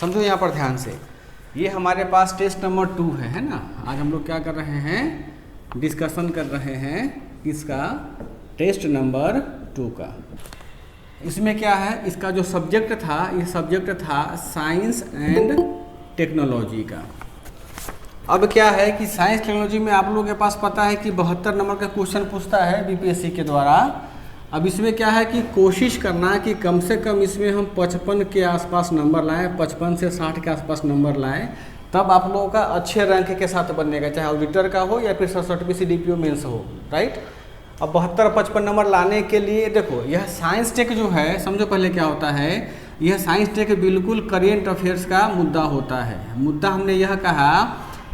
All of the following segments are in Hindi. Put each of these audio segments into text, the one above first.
समझो यहाँ पर ध्यान से, ये हमारे पास टेस्ट नंबर 2 है ना। आज हम लोग क्या कर रहे हैं, डिस्कशन कर रहे हैं किसका, टेस्ट नंबर 2 का। इसमें क्या है, इसका जो सब्जेक्ट था, ये सब्जेक्ट था साइंस एंड टेक्नोलॉजी का। अब क्या है कि साइंस टेक्नोलॉजी में आप लोगों के पास पता है कि 72 नंबर का क्वेश्चन पूछता है बीपीएससी के द्वारा। अब इसमें क्या है कि कोशिश करना कि कम से कम इसमें हम 55 के आसपास नंबर लाएं, 55 से 60 के आसपास नंबर लाएं, तब आप लोगों का अच्छे रैंक के साथ बनने का, चाहे ऑडिटर का हो या फिर 67 CDPO मेंस हो, राइट। अब 72-55 नंबर लाने के लिए देखो, यह साइंस टेक जो है, समझो पहले क्या होता है, यह साइंस टेक बिल्कुल करेंट अफेयर्स का मुद्दा होता है। मुद्दा हमने यह कहा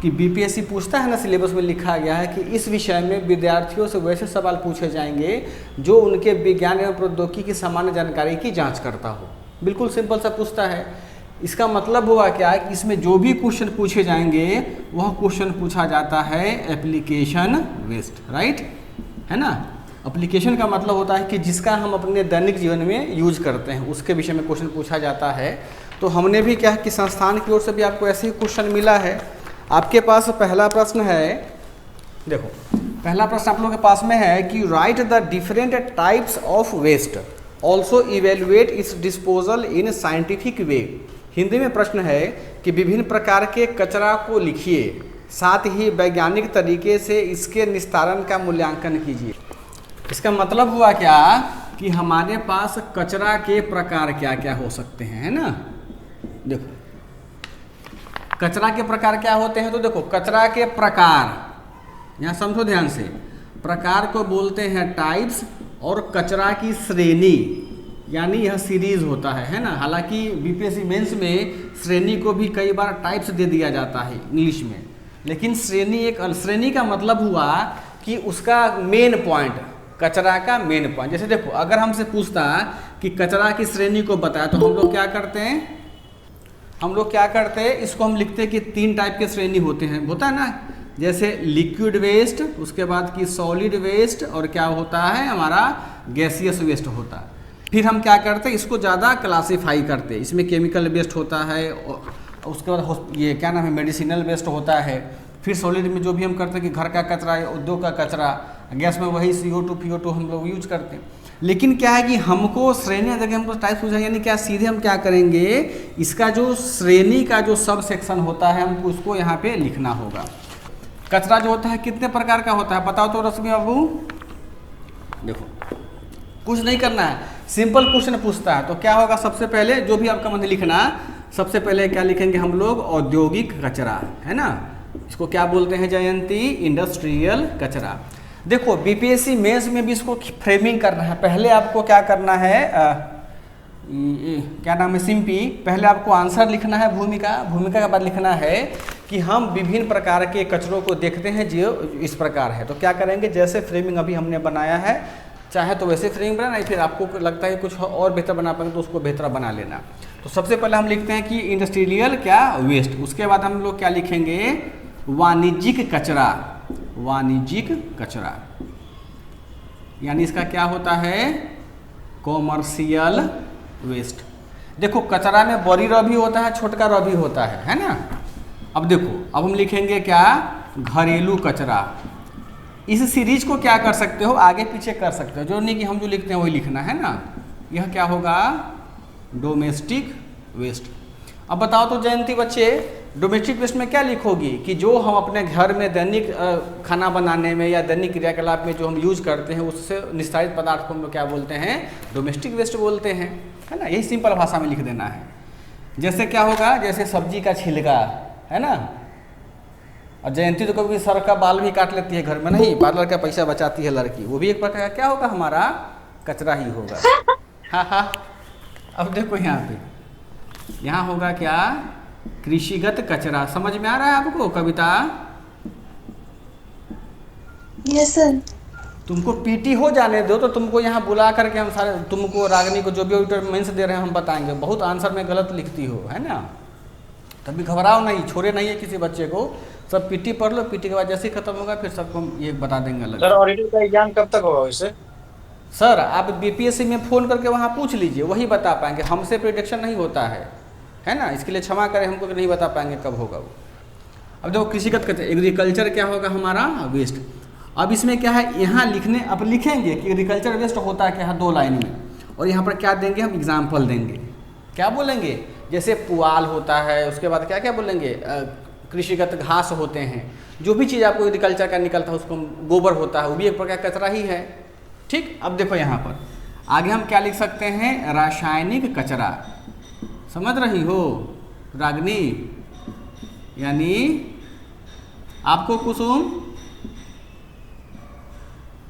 कि बीपीएससी पूछता है ना, सिलेबस में लिखा गया है कि इस विषय में विद्यार्थियों से वैसे सवाल पूछे जाएंगे जो उनके विज्ञान एवं प्रौद्योगिकी की सामान्य जानकारी की जांच करता हो। बिल्कुल सिंपल सा पूछता है। इसका मतलब हुआ क्या है कि इसमें जो भी क्वेश्चन पूछे जाएंगे वह क्वेश्चन पूछा जाता है एप्लीकेशन बेस्ड, राइट, है ना। एप्लीकेशन का मतलब होता है कि जिसका हम अपने दैनिक जीवन में यूज करते हैं, उसके विषय में क्वेश्चन पूछा जाता है। तो हमने भी क्या है कि संस्थान की ओर से भी आपको ऐसे ही क्वेश्चन मिला है। आपके पास पहला प्रश्न है, देखो पहला प्रश्न आप लोगों के पास में है कि right the different types of waste, also evaluate its disposal in scientific way. Hindi में प्रश्न है कि विभिन्न प्रकार के कचरा को लिखिए, साथ ही वैज्ञानिक तरीके से इसके निस्तारण का मूल्यांकन कीजिए। इसका मतलब हुआ क्या कि हमारे पास कचरा के प्रकार क्या क्या हो सकते हैं, है ना। देखो कचरा के प्रकार क्या होते हैं, तो देखो कचरा के प्रकार, यहाँ समझो ध्यान से, प्रकार को बोलते हैं टाइप्स, और कचरा की श्रेणी यानी यह सीरीज होता है ना। हालांकि बीपीएससी मेंस में श्रेणी को भी कई बार टाइप्स दे दिया जाता है इंग्लिश में, लेकिन श्रेणी एक, श्रेणी का मतलब हुआ कि उसका मेन पॉइंट, कचरा का मेन पॉइंट। जैसे देखो अगर हमसे पूछता कि कचरा की श्रेणी को बताया, तो हम लोग क्या करते हैं, इसको हम लिखते हैं कि 3 टाइप के श्रेणी होते हैं, होता है ना। जैसे लिक्विड वेस्ट, उसके बाद की सॉलिड वेस्ट, और क्या होता है हमारा गैसियस वेस्ट होता है। फिर हम क्या करते हैं, इसको ज़्यादा क्लासीफाई करते हैं। इसमें केमिकल वेस्ट होता है, और उसके बाद ये क्या नाम है, मेडिसिनल वेस्ट होता है। फिर सॉलिड में जो भी हम करते हैं कि घर का कचरा या उद्योग का कचरा, गैस में वही CO2 PO2 हम लोग यूज करते हैं। लेकिन क्या है कि हमको श्रेणी अगर हमको टाइप पूछा, यानी क्या सीधे हम क्या करेंगे, इसका जो श्रेणी का जो सब सेक्शन होता है हमको उसको यहाँ पे लिखना होगा। कचरा जो होता है कितने प्रकार का होता है बताओ तो रश्मि बाबू। देखो कुछ नहीं करना है, सिंपल क्वेश्चन पूछता है तो क्या होगा, सबसे पहले जो भी आपका मन लिखना, सबसे पहले क्या लिखेंगे हम लोग, औद्योगिक कचरा, है ना। इसको क्या बोलते हैं जयंती, इंडस्ट्रियल कचरा। देखो बीपीएससी मेंस में भी इसको फ्रेमिंग करना है। पहले आपको क्या करना है, क्या नाम है, सिंपी, पहले आपको आंसर लिखना है, भूमिका के बाद लिखना है कि हम विभिन्न प्रकार के कचरों को देखते हैं जो इस प्रकार है। तो क्या करेंगे, जैसे फ्रेमिंग अभी हमने बनाया है, चाहे तो वैसे फ्रेमिंग बनाना, फिर आपको लगता है कुछ और बेहतर बना पाएंगे तो उसको बेहतर बना लेना। तो सबसे पहले हम लिखते हैं कि इंडस्ट्रियल क्या वेस्ट, उसके बाद हम लोग क्या लिखेंगे, वाणिज्यिक कचरा, वाणिज्यिक कचरा, यानी इसका क्या होता है, कॉमर्शियल वेस्ट। देखो कचरा में बड़ी र भी होता है, छोटका र भी होता है ना। अब देखो अब हम लिखेंगे क्या, घरेलू कचरा। इस सीरीज को क्या कर सकते हो, आगे पीछे कर सकते हो, जो नहीं कि हम जो लिखते हैं वही लिखना है ना। यह क्या होगा, डोमेस्टिक वेस्ट। अब बताओ तो जयंती बच्चे, डोमेस्टिक वेस्ट में क्या लिखोगी कि जो हम अपने घर में दैनिक खाना बनाने में या दैनिक क्रियाकलाप में जो हम यूज करते हैं उससे निस्तारित पदार्थ को हम क्या बोलते हैं, डोमेस्टिक वेस्ट बोलते हैं, है ना। यही सिंपल भाषा में लिख देना है। जैसे क्या होगा, जैसे सब्जी का छिलका, है ना। और जयंती तो कभी सर का बाल भी काट लेती है घर में, नहीं पार्लर का पैसा बचाती है लड़की, वो भी एक प्रकार का क्या होगा, हमारा कचरा ही होगा। हाँ। अब देखो यहाँ पे, यहाँ होगा क्या, कृषिगत कचरा। समझ में आ रहा है आपको कविता? Yes sir. तुमको पीटी हो जाने दो तो तुमको यहाँ बुला करके हम सारे, तुमको रागनी को जो भी ऑडिटर मेंस दे रहे हैं हम बताएंगे। बहुत आंसर में गलत लिखती हो, है ना। तभी घबराओ नहीं, छोड़े नहीं है किसी बच्चे को, सब पीटी पढ़ लो, पीटी के बाद जैसे ही खत्म होगा फिर सबको हम ये बता देंगे अलग। सर ऑडिटर का एग्जाम कब तक होगा वैसे? सर आप बीपीएससी में फ़ोन करके वहाँ पूछ लीजिए, वही बता पाएंगे, हमसे प्रिडिक्शन नहीं होता है। है ना, इसके लिए क्षमा करें, हमको नहीं बता पाएंगे कब होगा वो। अब देखो कृषिगत कचरा, एग्रीकल्चर क्या होगा हमारा वेस्ट। अब इसमें क्या है, यहाँ लिखने अब लिखेंगे कि एग्रीकल्चर वेस्ट होता क्या है 2 लाइन में, और यहाँ पर क्या देंगे हम एग्जाम्पल देंगे, क्या बोलेंगे, जैसे पुआल होता है, उसके बाद क्या क्या बोलेंगे, कृषिगत घास होते हैं, जो भी चीज़ आपको एग्रीकल्चर का निकलता है उसको गोबर होता है, वो भी एक प्रकार का कचरा ही है। ठीक, अब देखो यहाँ पर आगे हम क्या लिख सकते हैं, रासायनिक कचरा, समझ रही हो रागनी, यानी आपको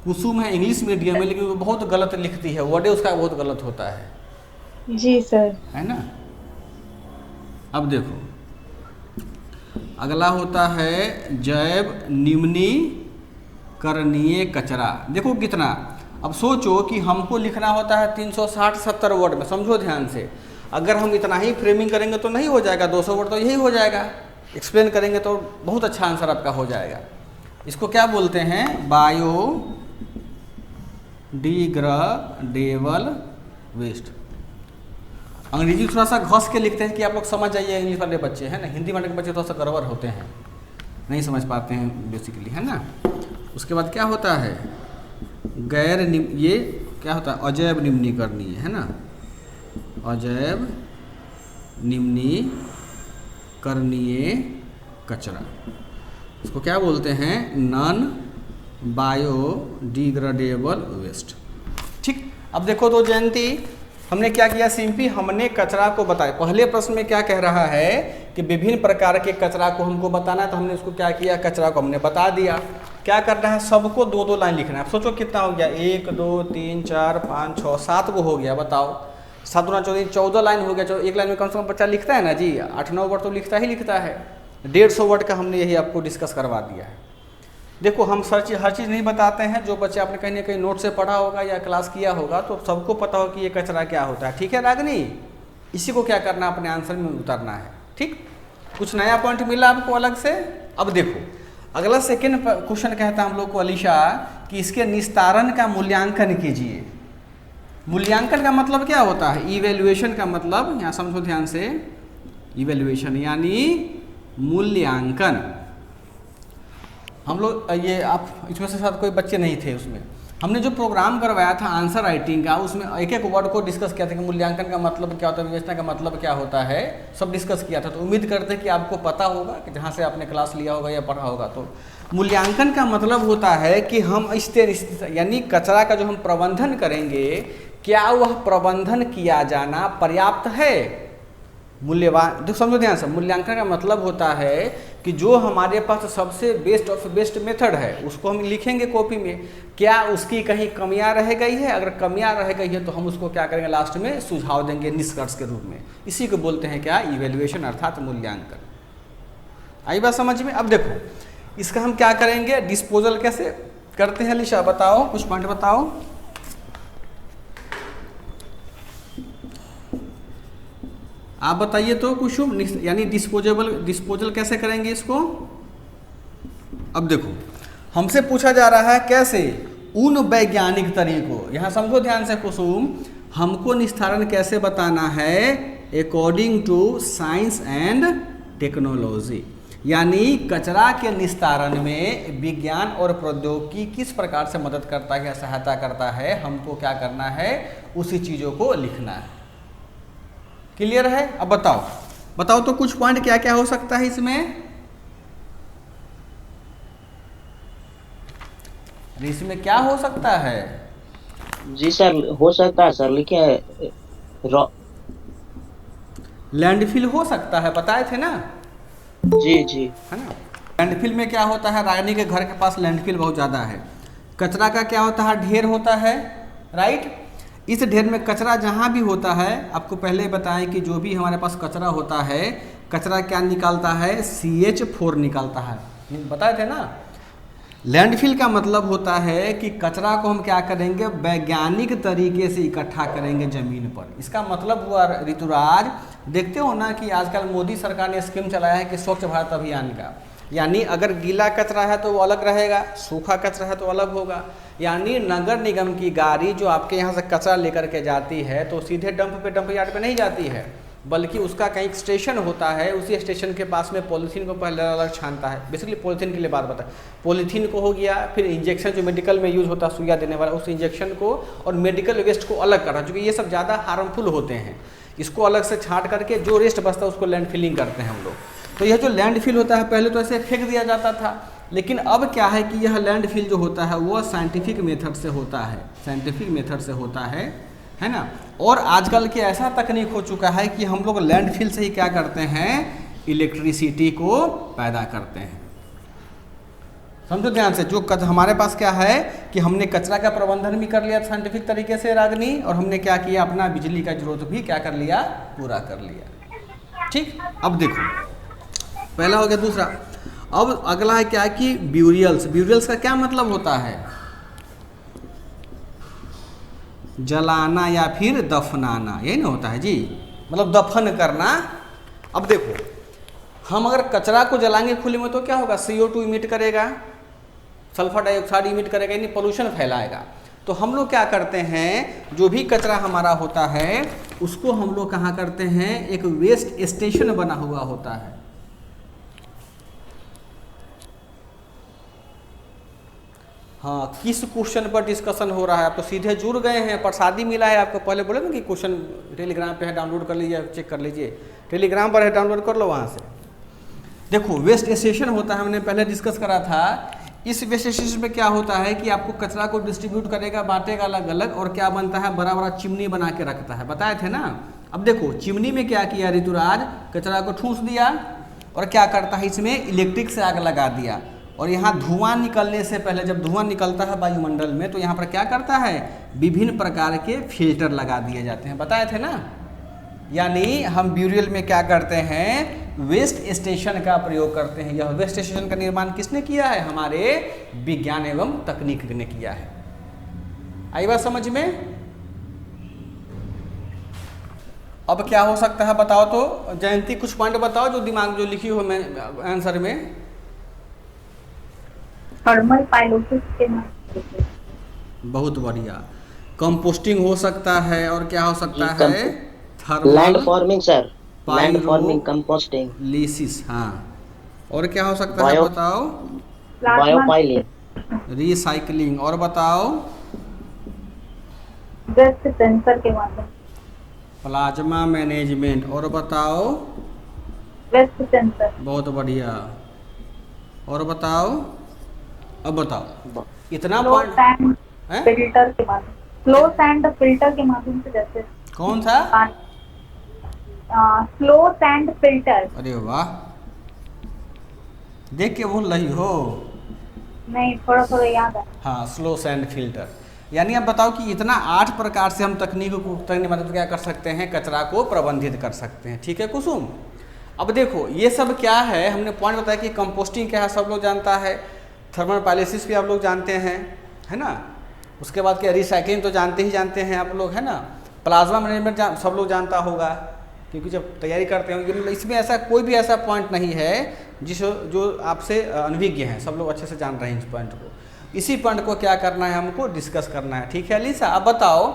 कुसुम है इंग्लिश मीडियम में, लेकिन वो बहुत गलत लिखती है, वर्ड उसका बहुत गलत होता है। जी सर। है ना। अब देखो अगला होता है जैव निम्नीकरणीय कचरा। देखो कितना, अब सोचो कि हमको लिखना होता है 360-70 वर्ड में, समझो ध्यान से। अगर हम इतना ही फ्रेमिंग करेंगे तो नहीं हो जाएगा, 200 वर्ड तो यही हो जाएगा। एक्सप्लेन करेंगे तो बहुत अच्छा आंसर आपका हो जाएगा। इसको क्या बोलते हैं, बायोडिग्रेडेबल वेस्ट। अंग्रेजी थोड़ा सा घस के लिखते हैं कि आप लोग समझ जाइए, इंग्लिश वाले बच्चे हैं ना, हिंदी वाले बच्चे थोड़ा सा गड़बड़ होते हैं, नहीं समझ पाते हैं बेसिकली, है ना। उसके बाद क्या होता है, ये क्या होता है, अजैव निम्नीकरणीय, है ना, अजैव निम्नीकरणीय कचरा, इसको क्या बोलते हैं, नॉन बायोडिग्रेडेबल वेस्ट। ठीक, अब देखो तो जयंती, हमने क्या किया, सिंपली हमने कचरा को बताया। पहले प्रश्न में क्या कह रहा है कि विभिन्न प्रकार के कचरा को हमको बताना है, तो हमने उसको क्या किया, कचरा को हमने बता दिया। क्या करना है, सबको 2-2 लाइन लिखना है। अब सोचो कितना हो गया, 1 2 3 4 5 6 7 को हो गया, बताओ 7 दूना 14 लाइन हो गया। एक लाइन में कम से कम बच्चा लिखता है ना जी, 8-9 वर्ड तो लिखता ही लिखता है। 150 वर्ड का हमने यही आपको डिस्कस करवा दिया है। देखो हम हर चीज़ नहीं बताते हैं, जो बच्चे आपने कहीं ना कहीं नोट से पढ़ा होगा या क्लास किया होगा तो सबको पता हो कि ये कचरा क्या होता है। ठीक है रागनी, इसी को क्या करना, अपने आंसर में उतारना है। ठीक, कुछ नया पॉइंट मिला आपको अलग से। अब देखो अगला सेकेंड क्वेश्चन कहता है हम लोग को अलीशा कि इसके निस्तारण का मूल्यांकन कीजिए। मूल्यांकन का मतलब क्या होता है, इवेल्युएशन का मतलब, यहाँ समझो ध्यान से, इवेल्युएशन यानी मूल्यांकन। हम लोग ये आप इसमें से शायद कोई बच्चे नहीं थे, उसमें हमने जो प्रोग्राम करवाया था आंसर राइटिंग का, उसमें एक एक वर्ड को डिस्कस किया था कि मूल्यांकन का मतलब क्या होता है, विवेचना का मतलब क्या होता है, सब डिस्कस किया था। तो उम्मीद करते हैं कि आपको पता होगा कि जहाँ से आपने क्लास लिया होगा या पढ़ा होगा। तो मूल्यांकन का मतलब होता है कि हम यानी कचरा का जो हम प्रबंधन करेंगे, क्या वह प्रबंधन किया जाना पर्याप्त है, मूल्यवान। तो समझो ध्यान से, मूल्यांकन का मतलब होता है कि जो हमारे पास सबसे बेस्ट ऑफ बेस्ट मेथड है उसको हम लिखेंगे कॉपी में, क्या उसकी कहीं कमियां रह गई है, अगर कमियां रह गई है तो हम उसको क्या करेंगे, लास्ट में सुझाव देंगे निष्कर्ष के रूप में। इसी को बोलते हैं क्या, इवेल्युएशन अर्थात मूल्यांकन। आई बात समझ में। अब देखो इसका हम क्या करेंगे, डिस्पोजल कैसे करते हैं अलीशा, बताओ कुछ पॉइंट बताओ। आप बताइए तो कुछ, यानी डिस्पोजल कैसे करेंगे इसको। अब देखो हमसे पूछा जा रहा है कैसे, उन वैज्ञानिक तरीकों, यहाँ समझो ध्यान से कुसुम, हमको निस्तारण कैसे बताना है, according to science and technology, यानी कचरा के निस्तारण में विज्ञान और प्रौद्योगिकी किस प्रकार से मदद करता है या सहायता करता है, हमको क्या करना है, उसी चीज़ों को लिखना है। क्लियर है। अब बताओ तो कुछ पॉइंट क्या क्या हो सकता है इसमें। इसमें क्या हो सकता है जी सर, हो सकता है सर, लिखिए लैंडफिल हो सकता है, बताए थे ना जी जी, है ना। लैंडफिल में क्या होता है, रागिनी के घर के पास लैंडफिल बहुत ज़्यादा है, कचरा का क्या होता है, ढेर होता है, राइट। इस ढेर में कचरा जहाँ भी होता है, आपको पहले बताएं कि जो भी हमारे पास कचरा होता है, कचरा क्या निकालता है, CH4 निकालता है, बताए थे ना। लैंडफिल का मतलब होता है कि कचरा को हम क्या करेंगे, वैज्ञानिक तरीके से इकट्ठा करेंगे ज़मीन पर। इसका मतलब हुआ ऋतुराज, देखते हो ना कि आजकल मोदी सरकार ने स्कीम चलाया है कि स्वच्छ भारत अभियान का, यानी अगर गीला कचरा है तो वो अलग रहेगा, सूखा कचरा है तो अलग होगा। यानी नगर निगम की गाड़ी जो आपके यहाँ से कचरा लेकर के जाती है तो सीधे डंप यार्ड पे नहीं जाती है, बल्कि उसका कहीं स्टेशन होता है, उसी स्टेशन के पास में पॉलीथीन को पहले अलग छानता है। बेसिकली पॉलीथीन के लिए बात बता, पॉलीथीन को हो गया, फिर इंजेक्शन जो मेडिकल में यूज़ होता है सुइया देने वाला, उस इंजेक्शन को और मेडिकल वेस्ट को अलग करना, क्योंकि ये सब ज़्यादा हार्मफुल होते हैं। इसको अलग से छाँट करके जो वेस्ट बचता है उसको लैंड फिलिंग करते हैं हम लोग। तो यह जो लैंड फिल होता है पहले तो ऐसे फेंक दिया जाता था, लेकिन अब क्या है कि यह लैंड फिल जो होता है वो साइंटिफिक मेथड से होता है, साइंटिफिक मेथड से होता है ना। और आजकल के ऐसा तकनीक हो चुका है कि हम लोग लैंड फिल से ही क्या करते हैं, इलेक्ट्रिसिटी को पैदा करते हैं। समझो ध्यान से, जो हमारे पास क्या है कि हमने कचरा का प्रबंधन भी कर लिया साइंटिफिक तरीके से रागनी, और हमने क्या किया, अपना बिजली का जरूरत भी क्या कर लिया, पूरा कर लिया। ठीक, अब देखो पहला हो गया। दूसरा, अब अगला है क्या कि ब्यूरियल्स। ब्यूरियल्स का क्या मतलब होता है, जलाना या फिर दफनाना, यही ना होता है जी, मतलब दफन करना। अब देखो, हम अगर कचरा को जलाएंगे खुले में तो क्या होगा, CO2 इमिट करेगा, सल्फर डाइऑक्साइड इमिट करेगा, यानी पोल्यूशन फैलाएगा। तो हम लोग क्या करते हैं, जो भी कचरा हमारा होता है उसको हम लोग कहाँ करते हैं, एक वेस्ट स्टेशन बना हुआ होता है। हाँ, किस क्वेश्चन पर डिस्कशन हो रहा है, आप तो सीधे जुड़ गए हैं, प्रसादी मिला है आपको। पहले बोले ना कि क्वेश्चन टेलीग्राम पे है, डाउनलोड कर लीजिए, चेक कर लीजिए, टेलीग्राम पर है, डाउनलोड कर लो वहाँ से। देखो वेस्ट स्टेशन होता है, हमने पहले डिस्कस करा था। इस वेस्ट स्टेशन में क्या होता है कि आपको कचरा को डिस्ट्रीब्यूट करेगा, बांटेगा अलग अलग, और क्या बनता है, बड़ा बड़ा चिमनी बना के रखता है, बताए थे ना। अब देखो चिमनी में क्या किया ऋतुराज, कचरा को ठूंस दिया और क्या करता है, इसमें इलेक्ट्रिक से आग लगा दिया, और यहाँ धुआं निकलने से पहले, जब धुआं निकलता है वायुमंडल में, तो यहाँ पर क्या करता है, विभिन्न प्रकार के फिल्टर लगा दिए जाते हैं, बताए थे ना। यानी हम ब्यूरियल में क्या करते हैं, वेस्ट स्टेशन का प्रयोग करते हैं। यह वेस्ट स्टेशन का निर्माण किसने किया है, हमारे विज्ञान एवं तकनीक ने किया है। आई बात समझ में। अब क्या हो सकता है बताओ तो, जयंती कुछ पॉइंट बताओ जो दिमाग जो लिखी हो मैं आंसर में। थर्मल पाइलोसिस के नाम से। बहुत बढ़िया। कंपोस्टिंग हो सकता है, और क्या हो सकता है, land thermal forming sir, land forming, composting, lysis. हाँ, और क्या हो सकता है बताओ, बायोपाइलिंग, रिसाइकलिंग, और बताओ, वेस्ट सेंसर के माध्यम, प्लाज्मा मैनेजमेंट, और बताओ, वेस्ट सेंसर। बहुत बढ़िया, और बताओ, अब बताओ इतना फ्लो पॉइंट सैंड फिल्टर के माध्यम, फ्लो सैंड फिल्टर के माध्यम से, जैसे कौन सा, फ्लो सैंड फिल्टर। अरे वाह, देख के भूल रही हो। नहीं, थोड़ा थोड़ा याद है। हाँ, स्लो सैंड फिल्टर। यानी अब बताओ कि इतना 8 प्रकार से हम तकनीक को मदद क्या कर सकते हैं, कचरा को प्रबंधित कर सकते हैं। ठीक है कुसुम। अब देखो ये सब क्या है, हमने पॉइंट बताया कि कंपोस्टिंग क्या है, सब लोग जानता है, थर्मल पाइलिसिस भी आप लोग जानते हैं, है ना। उसके बाद क्या, रिसाइकलिंग तो जानते ही जानते हैं आप लोग, है ना। प्लाज्मा मैनेजमेंट सब लोग जानता होगा, क्योंकि जब तैयारी करते हैं इसमें ऐसा कोई भी ऐसा पॉइंट नहीं है जो आपसे अनभिज्ञ हैं, सब लोग अच्छे से जान रहे हैं इस पॉइंट को। इसी पॉइंट को क्या करना है, हमको डिस्कस करना है। ठीक है अलीसा, अब बताओ,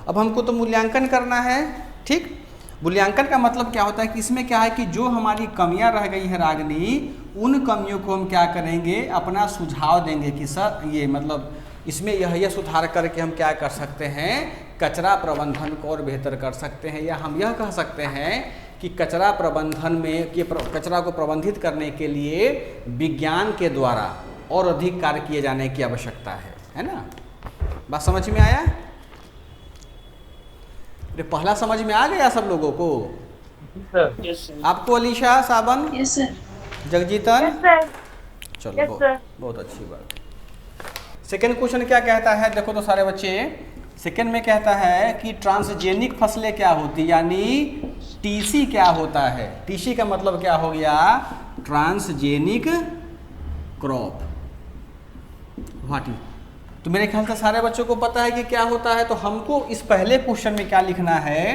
अब हमको तो मूल्यांकन करना है। ठीक, मूल्यांकन का मतलब क्या होता है कि इसमें क्या है कि जो हमारी कमियां रह गई हैं रागनी, उन कमियों को हम क्या करेंगे, अपना सुझाव देंगे कि सर ये मतलब इसमें यह सुधार करके हम क्या कर सकते हैं, कचरा प्रबंधन को और बेहतर कर सकते हैं। या हम यह कह सकते हैं कि कचरा प्रबंधन में कचरा को प्रबंधित करने के लिए विज्ञान के द्वारा और अधिक कार्य किए जाने की आवश्यकता है ना। बात समझ में आया? पहला समझ में आ गया सब लोगों को? आपको अलीशा, साबन, यस सर, जगजीतन, चलो Yes, sir. बहुत अच्छी बात। सेकेंड क्वेश्चन क्या कहता है, देखो तो सारे बच्चे, सेकेंड में कहता है कि ट्रांसजेनिक फसलें क्या होती, यानी टीसी क्या होता है। टीसी का मतलब क्या हो गया, ट्रांसजेनिक क्रॉप। व्हाट इज, तो मेरे ख्याल से सारे बच्चों को पता है कि क्या होता है। तो हमको इस पहले क्वेश्चन में क्या लिखना है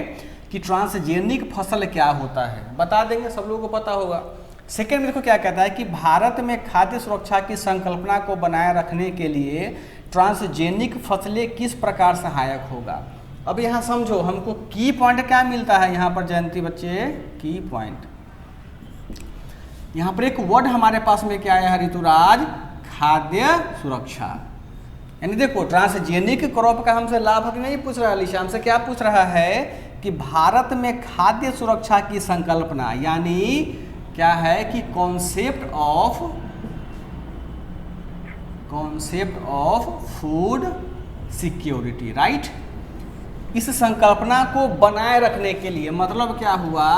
कि ट्रांसजेनिक फसल क्या होता है, बता देंगे, सब लोगों को पता होगा। सेकेंड में देखो क्या कहता है कि भारत में खाद्य सुरक्षा की संकल्पना को बनाए रखने के लिए ट्रांसजेनिक फसलें किस प्रकार सहायक होगा। अब यहाँ समझो हमको की पॉइंट क्या मिलता है यहाँ पर जयंती बच्चे, की पॉइंट यहाँ पर एक वर्ड हमारे पास में क्या आया है ऋतुराज, खाद्य सुरक्षा। यानी देखो ट्रांसजेनिक क्रॉप का हमसे लाभ नहीं पूछ रहा अलीशा, हमसे क्या पूछ रहा है कि भारत में खाद्य सुरक्षा की संकल्पना, यानी क्या है कि concept of food security, right. इस संकल्पना को बनाए रखने के लिए, मतलब क्या हुआ,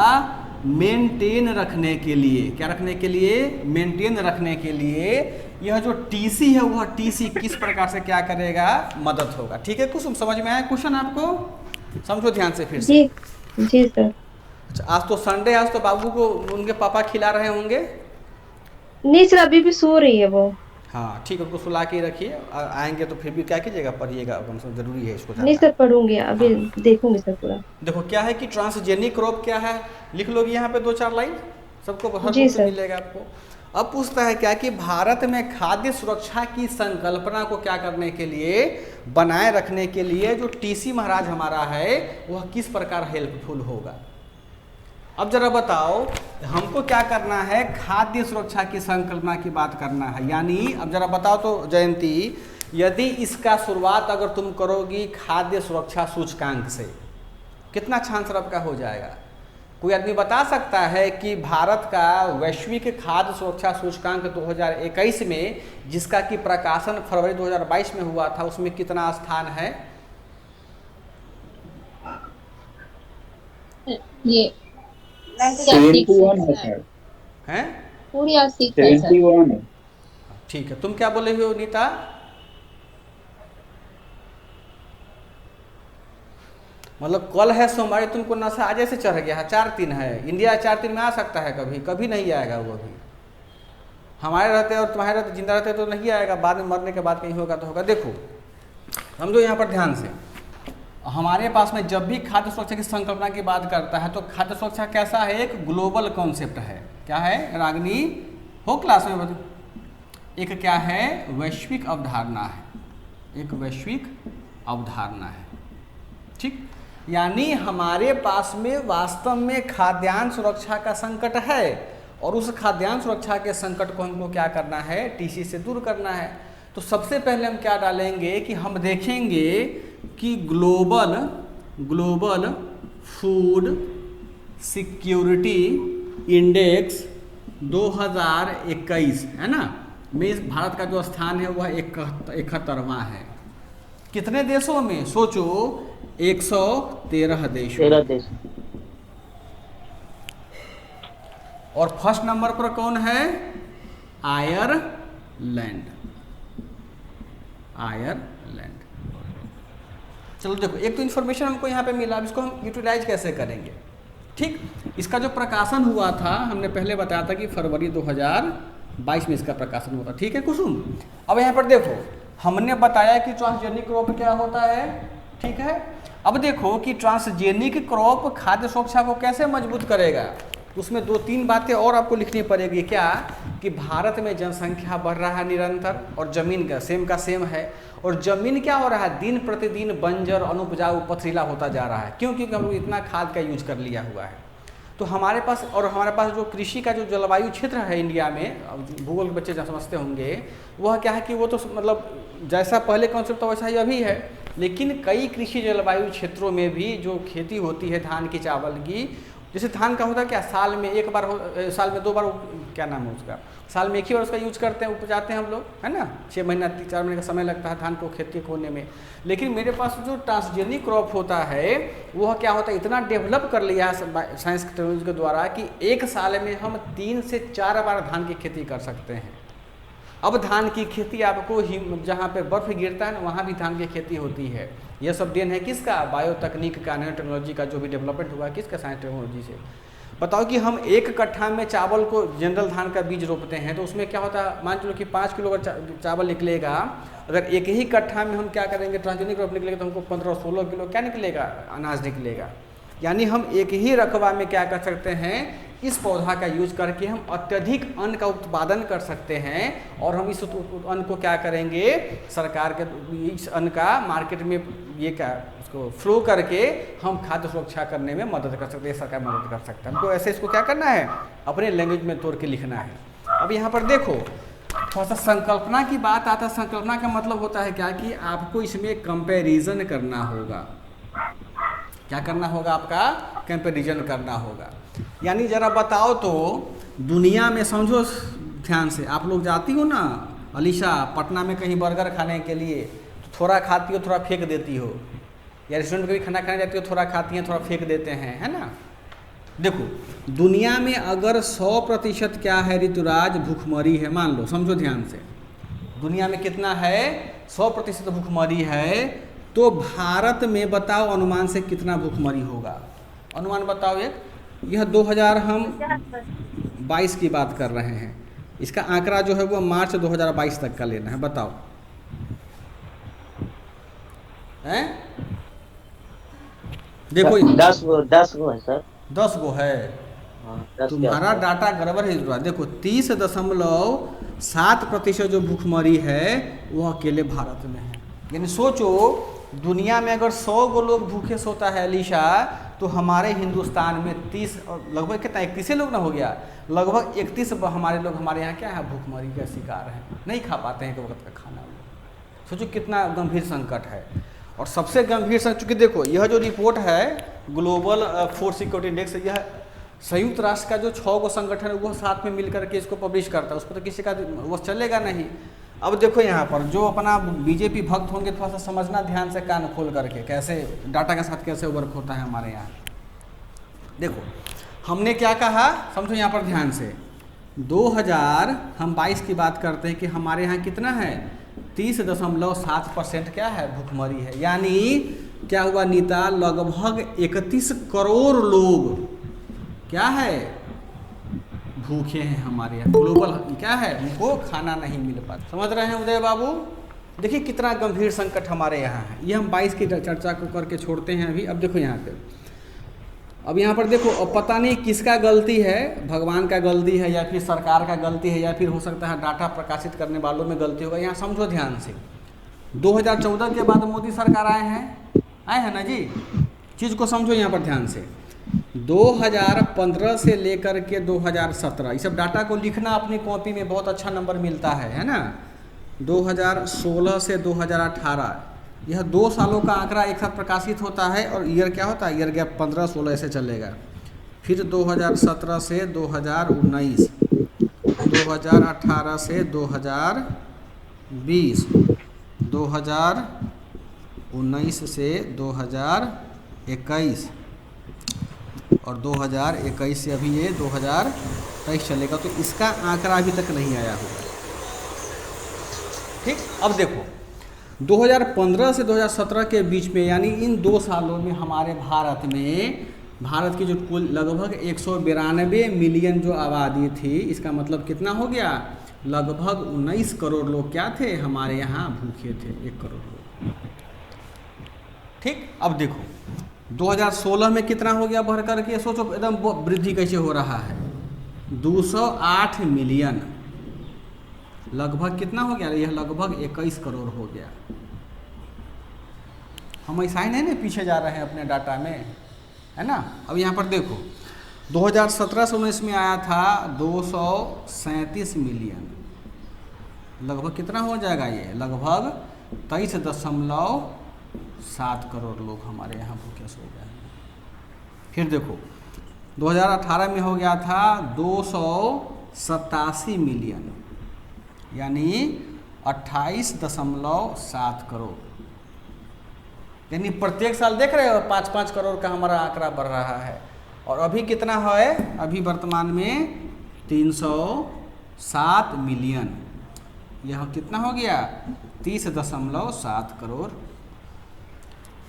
मेंटेन रखने के लिए, क्या रखने के लिए, मेंटेन रखने के लिए यह जो टीसी है वह टीसी किस प्रकार से क्या करेगा, मदद होगा। ठीक है कुसुम, समझ में आया क्वेश्चन आपको? समझो ध्यान से फिर से। जी सर। अच्छा आज तो संडे, आज तो बाबू को उनके पापा खिला रहे होंगे? नहीं सर, अभी भी सो रही है वो। हाँ ठीक है, उसको सुला के रखिए, आएंगे तो फिर भी क्या कीजिएगा, पढ़िएगा, कम से कम जरूरी है इसको। नहीं सर पढ़ूंगी, अभी देखूंगी सर पूरा। देखो क्या है कि ट्रांसजेनिक क्रॉप क्या है, लिख लोगे यहाँ पे 2-4 लाइन, सबको हर जी बुक से सर। मिलेगा आपको। अब पूछता है क्या कि भारत में खाद्य सुरक्षा की संकल्पना को क्या करने के लिए, बनाए रखने के लिए जो टीसी महाराज हमारा है वह किस प्रकार हेल्पफुल होगा। अब जरा बताओ हमको क्या करना है, खाद्य सुरक्षा की संकल्पना की बात करना है। यानी अब जरा बताओ तो जयंती, यदि इसका शुरुआत अगर तुम करोगी खाद्य सुरक्षा सूचकांक से, कितना चांस आपका हो जाएगा? कोई आदमी बता सकता है कि भारत का वैश्विक खाद्य सुरक्षा सूचकांक 2021 में, जिसका कि प्रकाशन फरवरी 2022 में हुआ था, उसमें कितना स्थान है? ये 71 है सर, हैं? पूरी 80 है सर। 71 है। ठीक है, तुम क्या बोले हो नीता? मतलब कल है सोमवार, तुमको नशा आज से चढ़ गया है, 4-3 है, इंडिया 4-3 में आ सकता है, कभी कभी नहीं आएगा वो भी। हमारे रहते और तुम्हारे रहते जिंदा रहते तो नहीं आएगा, बाद में मरने के बाद कहीं होगा तो होगा। देखो समझो यहाँ पर ध्यान से, हमारे पास में जब भी खाद्य सुरक्षा की संकल्पना की बात करता है तो खाद्य सुरक्षा कैसा है, एक ग्लोबल कॉन्सेप्ट है। क्या है रागिनी, हो क्लास में बता? एक क्या है, वैश्विक अवधारणा है, एक वैश्विक अवधारणा है, ठीक। यानी हमारे पास में वास्तव में खाद्यान्न सुरक्षा का संकट है और उस खाद्यान्न सुरक्षा के संकट को हमको क्या करना है, टीसी से दूर करना है। तो सबसे पहले हम क्या डालेंगे कि हम देखेंगे कि ग्लोबल फूड सिक्योरिटी इंडेक्स 2021 है ना, में भारत का जो स्थान है वह 71वां है। कितने देशों में सोचो, 113 देशों। 13 देश। और फर्स्ट नंबर पर कौन है, आयरलैंड। चलो देखो, एक तो इन्फॉर्मेशन हमको यहाँ पे मिला, अब इसको हम यूटिलाइज कैसे करेंगे, ठीक। इसका जो प्रकाशन हुआ था हमने पहले बताया था कि फरवरी 2022 में इसका प्रकाशन हुआ था, ठीक है कुसुम। अब यहाँ पर देखो हमने बताया कि ट्रांसजेनिक क्रॉप क्या होता है, ठीक है। अब देखो कि ट्रांसजेनिक क्रॉप खाद्य सुरक्षा को कैसे मजबूत करेगा, उसमें 2-3 बातें और आपको लिखनी पड़ेगी। क्या कि भारत में जनसंख्या बढ़ रहा है निरंतर और जमीन का सेम है, और जमीन क्या हो रहा है, दिन प्रतिदिन बंजर अनुपजाऊ पथरीला होता जा रहा है। क्यों? क्योंकि हम लोग इतना खाद का यूज कर लिया हुआ है। तो हमारे पास जो कृषि का जो जलवायु क्षेत्र है इंडिया में, भूगोल के बच्चे जहाँ समझते होंगे, वह क्या है कि वो तो मतलब जैसा पहले कॉन्सेप्ट था वैसा ही अभी है, लेकिन कई कृषि जलवायु क्षेत्रों में भी जो खेती होती है धान की, चावल की, जैसे धान का होता है क्या, साल में 2 बार, क्या नाम है उसका, साल में 1 ही बार उसका यूज करते हैं, उपजाते हैं हम लोग, है ना। 6 महीना 4 महीने का समय लगता है धान को खेती होने में। लेकिन मेरे पास जो ट्रांसजेनिक क्रॉप होता है वह क्या होता है, इतना डेवलप कर लिया है साइंस टेक्नोलॉजी के द्वारा कि 1 साल में हम 3 से 4 बार धान की खेती कर सकते हैं। अब धान की खेती आपको जहाँ पे बर्फ़ गिरता है ना वहाँ भी धान की खेती होती है। यह सब देन है किसका, बायो तकनीक का, नैनो टेक्नोलॉजी का जो भी डेवलपमेंट हुआ किसका, साइंस टेक्नोलॉजी से। बताओ कि हम 1 कट्ठा में चावल को, जनरल धान का बीज रोपते हैं तो उसमें क्या होता है, मान चलो कि 5 किलो अगर चावल निकलेगा, अगर एक ही कट्ठा में हम क्या करेंगे, ट्रांसजेनिक क्रॉप निकलेगा तो हमको 15-16 किलो क्या निकलेगा, अनाज निकलेगा। यानी हम एक ही रकबा में क्या कर सकते हैं, इस पौधा का यूज करके हम अत्यधिक अन्न का उत्पादन कर सकते हैं, और हम इस अन्न को क्या करेंगे, सरकार के इस अन्न का मार्केट में ये क्या उसको फ्लो करके हम खाद्य सुरक्षा करने में मदद कर सकते हैं, सरकार मदद कर सकता है। हमको ऐसे इसको क्या करना है, अपने लैंग्वेज में तोड़ के लिखना है। अब यहाँ पर देखो थोड़ा सा संकल्पना की बात आता है। संकल्पना का मतलब होता है क्या कि आपको इसमें कंपैरिजन करना होगा। क्या करना होगा, आपका कंपैरिजन करना होगा। यानी ज़रा बताओ तो दुनिया में, समझो ध्यान से, आप लोग जाती हो ना अलीशा पटना में कहीं बर्गर खाने के लिए, तो थोड़ा खाती हो थोड़ा फेंक देती हो, या रेस्टोरेंट में कभी खाना खाने जाती हो थोड़ा खाती हैं थोड़ा फेंक देते हैं, है ना। देखो दुनिया में अगर 100% क्या है ऋतुराज, भूखमरी है, मान लो, समझो ध्यान से, दुनिया में कितना है, 100% भूखमरी है, तो भारत में बताओ अनुमान से कितना भूखमरी होगा, अनुमान बताओ एक। यह 2022 की बात कर रहे हैं, इसका आंकड़ा जो है वो मार्च 2022 तक का लेना है, बताओ हैं। देखो 10 गो है सर। 10 गो है, 10 तुम्हारा डाटा गड़बड़ है। देखो 30.7% जो भूखमरी है वो अकेले भारत में है। यानी सोचो दुनिया में अगर 100 गो लोग भूखे सोता है अलीशा, तो हमारे हिंदुस्तान में 30 लगभग कितना 31 लोग ना हो गया, लगभग 31 हमारे लोग हमारे यहाँ क्या है, भूखमरी का शिकार हैं, नहीं खा पाते हैं एक वक्त का खाना। सोचो कितना गंभीर संकट है। और सबसे गंभीर संकट, चूँकि देखो यह जो रिपोर्ट है ग्लोबल फूड सिक्योरिटी इंडेक्स, यह संयुक्त राष्ट्र का जो 6 गो संगठन है वो साथ में मिल करके इसको पब्लिश करता है, उस पर तो किसी का वो चलेगा नहीं। अब देखो यहाँ पर जो अपना बीजेपी भक्त होंगे थोड़ा सा समझना ध्यान से, कान खोल करके, कैसे डाटा के साथ कैसे वर्क होता है हमारे यहाँ। देखो हमने क्या कहा, समझो यहाँ पर ध्यान से, 2022 की बात करते हैं कि हमारे यहाँ कितना है, 30.7% क्या है, भूखमरी है। यानी क्या हुआ नीता, लगभग 31 करोड़ लोग क्या है, भूखे हैं हमारे यहाँ। ग्लोबल क्या है, उनको खाना नहीं मिल पाता। समझ रहे हैं उदय बाबू। देखिए कितना गंभीर संकट हमारे यहाँ है। ये हम 22 की चर्चा को करके छोड़ते हैं अभी। अब देखो यहाँ पे, अब यहाँ पर देखो, अब पता नहीं किसका गलती है, भगवान का गलती है या फिर सरकार का गलती है या फिर हो सकता है डाटा प्रकाशित करने वालों में गलती होगा। यहाँ समझो ध्यान से, 2014 के बाद मोदी सरकार आए हैं ना जी, चीज़ को समझो यहाँ पर ध्यान से। 2015 से लेकर के 2017, इस सब डाटा को लिखना अपनी कॉपी में, बहुत अच्छा नंबर मिलता है ना। 2016 से 2018, यह 2 सालों का आंकड़ा एक साथ प्रकाशित होता है और ईयर क्या होता है, ईयर गैप 15-16 ऐसे चलेगा। फिर 2017 से 2019, 2018 से 2020, 2019 से 2021 और 2021 से अभी ये 2023 चलेगा। तो इसका आंकड़ा अभी तक नहीं आया होगा। ठीक, अब देखो 2015 से 2017 के बीच में, यानी इन 2 सालों में हमारे भारत की जो कुल लगभग 192 मिलियन जो आबादी थी, इसका मतलब कितना हो गया, लगभग 19 करोड़ लोग क्या थे हमारे यहाँ भूखे थे, 1 करोड़ लोग। ठीक, अब देखो 2016 में कितना हो गया बढ़ करके, सोचो एकदम वृद्धि कैसे हो रहा है, 208 मिलियन, लगभग कितना हो गया, यह लगभग 21 करोड़ हो गया। हम ऐसा ही नहीं पीछे जा रहे हैं अपने डाटा में, है ना। अब यहाँ पर देखो 2017 से 19 में आया था 237 मिलियन, लगभग कितना हो जाएगा ये, लगभग 23.7 करोड़ लोग हमारे यहाँ भूखे सो गए। फिर देखो 2018 में हो गया था 287 मिलियन, यानी 28.7 करोड़। यानी प्रत्येक साल देख रहे हो 5-5 करोड़ का हमारा आंकड़ा बढ़ रहा है। और अभी कितना है, अभी वर्तमान में 307 मिलियन, यह कितना हो गया 30.7 करोड़।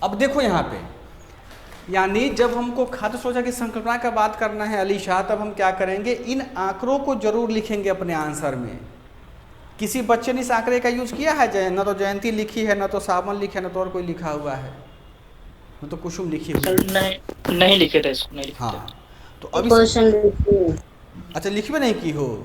अब देखो यहाँ पे, यानी जब हमको खाद्य सुरक्षा की संकल्पना का बात करना है अलीशा, तब हम क्या करेंगे, इन आंकड़ों को जरूर लिखेंगे अपने आंसर में। किसी बच्चे ने इस आंकड़े का यूज किया है, न तो जयंती लिखी है, न तो सावन लिखा है, न तो और कोई लिखा हुआ है, न तो कुसुम लिखी हुई है। नहीं लिखे थे इसको, नहीं लिखे हाँ, तो अभी अच्छा लिखी नहीं की हो,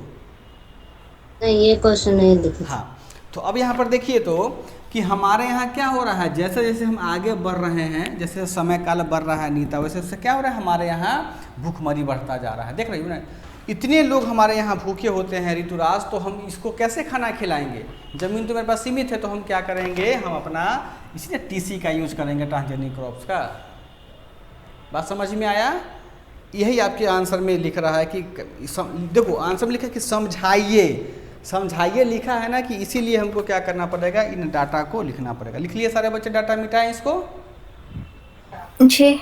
नहीं ये क्वेश्चन नहीं लिखा। हाँ, तो अब यहाँ पर देखिए तो कि हमारे यहाँ क्या हो रहा है, जैसे जैसे हम आगे बढ़ रहे हैं, जैसे समय काल बढ़ रहा है नीता, वैसे वैसे क्या हो रहा है, हमारे यहाँ भूखमरी बढ़ता जा रहा है। देख रही हो ना, इतने लोग हमारे यहाँ भूखे होते हैं ऋतुराज, तो हम इसको कैसे खाना खिलाएंगे। ज़मीन तो मेरे पास सीमित है, तो हम क्या करेंगे, हम अपना इसलिए टीसी का यूज करेंगे, ट्रांसजेनिक क्रॉप्स का। बात समझ में आया। यही आपके आंसर में लिख रहा है कि देखो आंसर में लिखा है कि समझाइए, समझाइए लिखा है ना, कि इसीलिए हमको क्या करना पड़ेगा, इन डाटा को लिखना पड़ेगा। लिख लिए सारे बच्चे, डाटा मिटाएं इसको। जी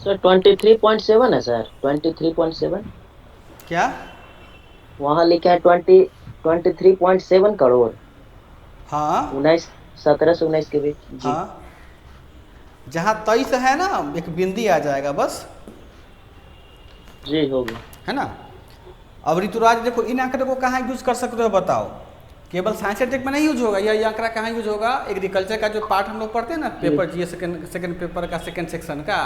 सर 23.7 है सर, 23.7 क्या वहाँ लिखा है 23.7 करोड़। हाँ 17 से 19 के बीच जी। हाँ, जहाँ 23 है ना, एक बिंदी आ जाएगा बस, जी हो गया है ना। अब ऋतुराज देखो, इन आंकड़े को कहाँ यूज कर सकते हो बताओ। केवल साइंस एंड टेक में नहीं यूज होगा, यह आंकड़ा कहाँ यूज होगा, एग्रीकल्चर का जो पार्ट हम लोग पढ़ते हैं ना, पेपर जी सेकंड पेपर का सेकंड सेक्शन का,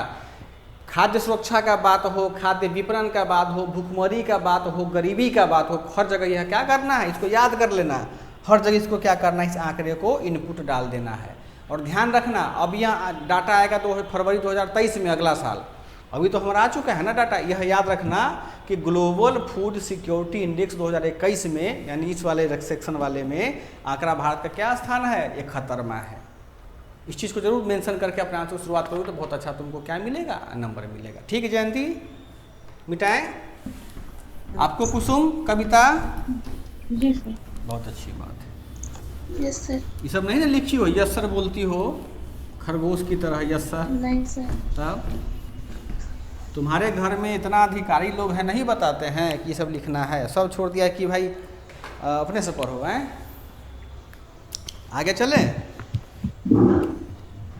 खाद्य सुरक्षा का बात हो, खाद्य विपणन का बात हो, भूखमरी का बात हो, गरीबी का बात हो, हर जगह यह क्या करना है, इसको याद कर लेना। हर जगह इसको क्या करना है, इस आंकड़े को इनपुट डाल देना है। और ध्यान रखना, अब यहाँ डाटा आएगा तो फरवरी 2023 में, अगला साल। अभी तो हमारा आ चुका है ना डाटा। यह याद रखना कि ग्लोबल फूड सिक्योरिटी इंडेक्स 2021 में, यानी इस वाले सेक्शन वाले में आंकड़ा भारत का क्या स्थान है, 71वां है। इस चीज़ को जरूर मेंशन करके अपने आंसर शुरुआत करो तो बहुत अच्छा तुमको क्या मिलेगा, नंबर मिलेगा। ठीक है जयंती, मिटाएं। आपको कुसुम कविता, जी सर। बहुत अच्छी बात है। Yes sir. ये सब नहीं ना लिखी हो, यस सर बोलती हो खरगोश की तरह, यस सर। नहीं सर। तब तुम्हारे घर में इतना अधिकारी लोग हैं, नहीं बताते हैं कि ये सब लिखना है, सब छोड़ दिया कि भाई अपने से पढ़ो। हैं आगे चलें।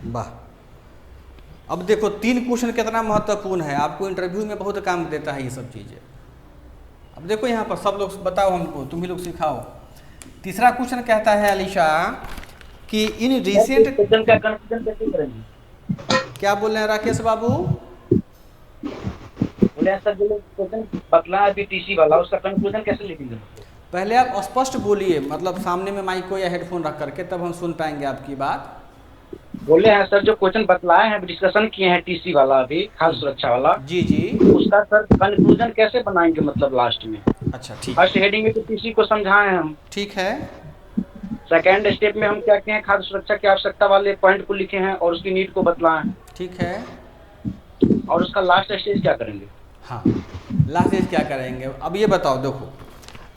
वाह, अब देखो 3 क्वेश्चन कितना महत्वपूर्ण है, आपको इंटरव्यू में बहुत काम देता है ये सब चीज़ें। अब देखो यहाँ पर सब लोग बताओ हमको, तुम ही लोग सिखाओ। तीसरा क्वेश्चन कहता है अलीशा कि इन रिसेंट, क्वेश्चन का कंफ्यूजन कैसे करेंगे। क्या बोल रहे हैं राकेश बाबू, बोले हैं सर जो क्वेश्चन बतला अभी टीसी वाला, उसका कंक्लूजन कैसे लिखेंगे। पहले आप स्पष्ट बोलिए, मतलब सामने में माइक को या हेडफोन रख करके, तब हम सुन पाएंगे आपकी बात। बोले हैं सर जो क्वेश्चन बतलाए हैं, डिस्कशन किए हैं टीसी वाला, अभी खाद्य सुरक्षा वाला, जी जी, उसका सर कंक्लूजन कैसे बनाएंगे, मतलब लास्ट में। अच्छा ठीक, फर्स्ट हेडिंग में तो टीसी को समझाए हैं हम, ठीक है। सेकेंड स्टेप में हम क्या किए हैं, खाद्य सुरक्षा की आवश्यकता वाले पॉइंट को लिखे हैं और उसकी नीड को बतलाए हैं, ठीक है। और उसका लास्ट स्टेज क्या करेंगे। हाँ, लास्ट स्टेज क्या करेंगे, अब ये बताओ। देखो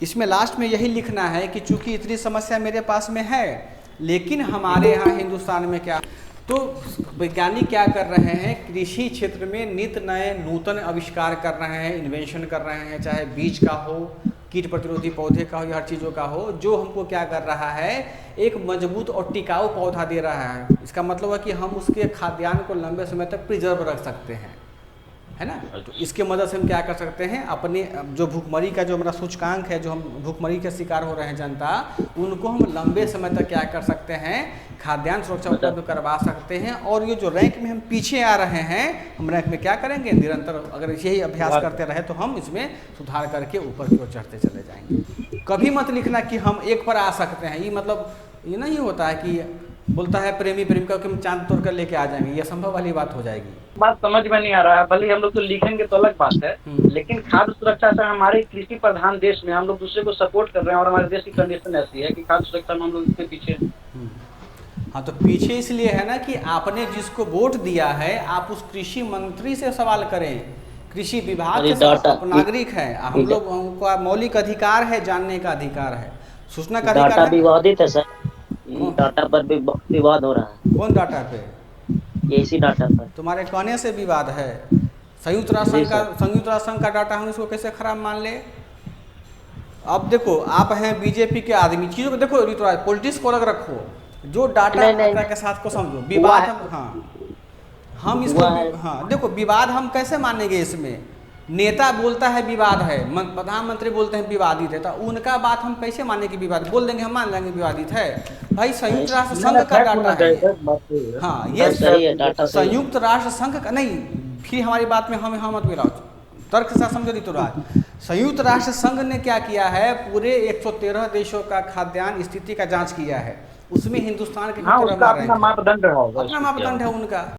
इसमें लास्ट में यही लिखना है कि चूंकि इतनी समस्या मेरे पास में है, लेकिन हमारे यहाँ हिंदुस्तान में क्या, तो वैज्ञानिक क्या कर रहे हैं, कृषि क्षेत्र में नित नए नूतन आविष्कार कर रहे हैं, इन्वेंशन कर रहे हैं, चाहे बीज का हो, कीट प्रतिरोधी पौधे का हो, या हर चीज़ों का हो, जो हमको क्या कर रहा है, एक मजबूत और टिकाऊ पौधा दे रहा है। इसका मतलब है कि हम उसके खाद्यान्न को लंबे समय तक प्रिजर्व रख सकते हैं, है ना। तो इसके मदद से हम क्या कर सकते हैं, अपने जो भूखमरी का जो हमारा सूचकांक है, जो हम भूखमरी के शिकार हो रहे हैं जनता, उनको हम लंबे समय तक क्या कर सकते हैं, खाद्यान्न सुरक्षा उपलब्ध करवा सकते हैं। और ये जो रैंक में हम पीछे आ रहे हैं, हम रैंक में क्या करेंगे, निरंतर अगर यही अभ्यास करते रहे तो हम इसमें सुधार करके ऊपर की ओर चढ़ते चले जाएंगे। कभी मत लिखना कि हम 1 पर आ सकते हैं, ये मतलब ये नहीं होता है कि बोलता है प्रेमी प्रेमिका कि हम चांद तोड़ कर लेके आ जाएंगे, ये संभव वाली बात हो जाएगी। बात समझ में नहीं आ रहा है, भले हम लोग तो लिखेंगे तो अलग बात है, लेकिन खाद्य सुरक्षा से हमारे कृषि प्रधान देश में हम लोग दूसरे को सपोर्ट कर रहे हैं, और हमारे देश की कंडीशन ऐसी है कि खाद्य सुरक्षा में हम लोग इसके पीछे। हाँ, तो पीछे इसलिए है ना कि आपने जिसको वोट दिया है, आप उस कृषि मंत्री से सवाल करें, कृषि विभाग के साथ नागरिक है, हम लोग, उनका मौलिक अधिकार है, जानने का अधिकार है, सूचना का अधिकार है। डाटा विवादित है सर, डाटा पर भी विवाद हो रहा है। कौन डाटा पे, इसी डाटा पर तुम्हारे कहने से विवाद है। संयुक्त राष्ट्र संघ का डाटा हम इसको कैसे खराब मान ले। अब देखो आप हैं बीजेपी के आदमी, चीज़ों को देखो ऋतुराज, पॉलिटिक्स को अलग रखो, जो डाटा के साथ को समझो। विवाद हम इसको, हाँ देखो विवाद हम कैसे मानेंगे, इसमें नेता बोलता है विवाद है, प्रधानमंत्री बोलते हैं विवादित है, तो उनका बात हम कैसे माने कि विवाद, बोल देंगे हम मान लेंगे विवादित है। भाई संयुक्त राष्ट्र संघ का डाटा है, हाँ ये संयुक्त राष्ट्र संघ का नहीं, फिर हमारी बात में हम मत मिलाओ, तर्क से समझो ऋतुराज। संयुक्त राष्ट्र संघ ने क्या किया है, पूरे 113 देशों का खाद्यान्न स्थिति का जांच किया है, उसमें हिंदुस्तान के हाँ, कितने उसका रैंक अपना है? मापदंड होगा अपना मापदंड है उनका।